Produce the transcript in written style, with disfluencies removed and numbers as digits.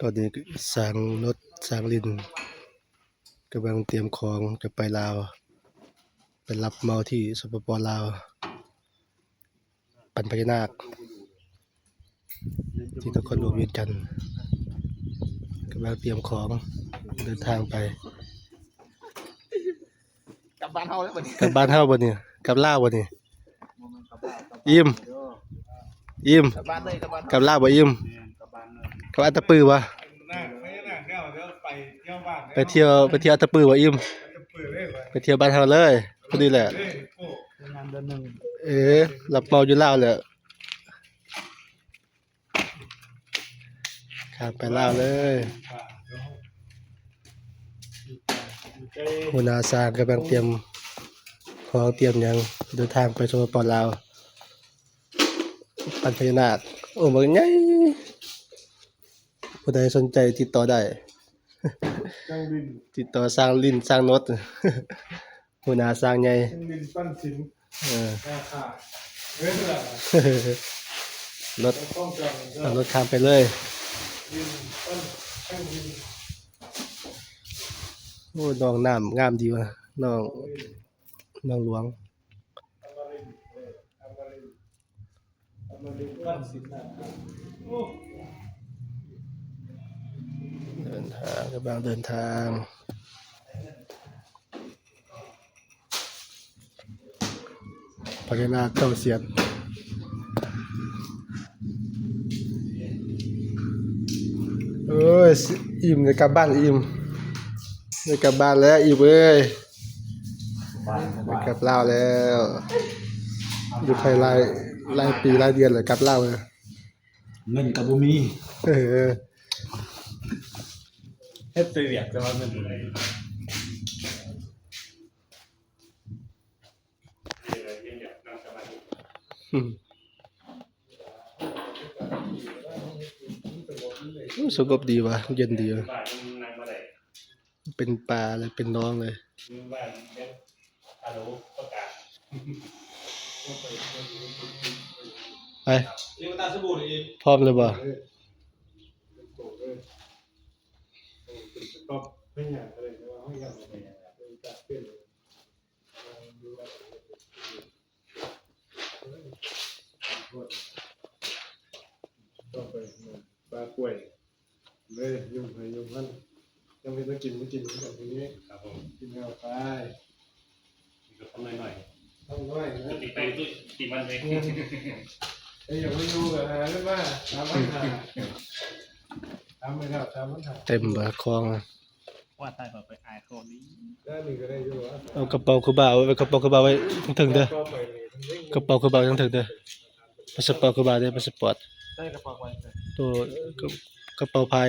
อนนี้สร้างรถสร้างลินกำลังเตรียมของจะไปลาวไปรับเมาที่สปป.ลาวปั่นพญานาคที่นครหลวงเวียงจันทร์กำลังเตรียมของเดินทางไปกลับบ้านเฮาแล้วบัดนี้ กลับบ้านเฮาบ่เนี่ยกลับลาวบ่เนี่ยอิ่มอิ่ม กลับบ้านเลยกลับบ้าน กลับลาวบ่อิ่มกลับอัตตปือวะไปเที่ยวอัตตปือบ่อิ่มไปเที่ยวบ้านเฮาเลยพอดีแหละรับเมาอยู่ลาวแหละข้ามไปลาวเลยหัวหน้าสร้างกำลังเตรียมของเตรียมหยังเดินทางไปสปป.ลาวปั่นพญานาคโอ้มันใหญ่ผู้ใดสนใจติดต่อได้ ติดต่อสร้างลิ้นสร้างนด หัวหน้าสร้างใหญ่ ลินปั้นสินราคาเฮ้ยล่ะ รถ ต้องจัง เอารถข้ามไปเลย ลินปั้นช่างลิน โอ้น้องน้ำงามดีว่ะน้องหลวง อมรินปั้นสินนะโอ้ เดินทางกำลังเดินทางพญานาคเก้าเสียนเอ้ยอิ่มเลยกลับบ้านอิ่มเลยกลับบ้านแล้วอิ่มเอ้ยไปกลับลาวแล้วอยู่ภายรายปีรายเดือนเลยกลับลาวเลย เงินกับบ่มี เออ เฮ็ดไปเวียกแต่ว่าเงิน สงบดีว่ะเย็นดีว่ะเป็นปลาเลยเป็นน้องเลยไปพร้อมเลยบ่ ก็ไม่อยากอะไรแต่ว่าห้องยาเป็นจัดเป็นก็ไปปลาป่วยเลยยุ่งไปยุ่งมันยังไม่ต้องกินไม่กินแบบนี้ครับผมกินเอาไป ก็ทำหน่อย ต้องด้วยนะ ๆติดไปติดมันเลย ไอ้อย่างไม่รู้กันนะเรื่องว่าทำไม่ทันทำไม่ทันทำไม่ทัน เต็มบ่คลองอะ ว่าตายแบบไปอายเขานี้ ได้หนึ่งก็ได้อยู่วะ เอากระเป๋าคือบ่าวไว้กระเป๋าคือบ่าวไว้ถึงเด้อ ก็ไปเลยทั้งเร่ง กระเป๋าคือบ่าวถึงเด้อพาสปอร์ตคือบ่าวเด้อพาสปอร์ต ได้กระเป๋าไปเลย ตัวกระเป๋าพาย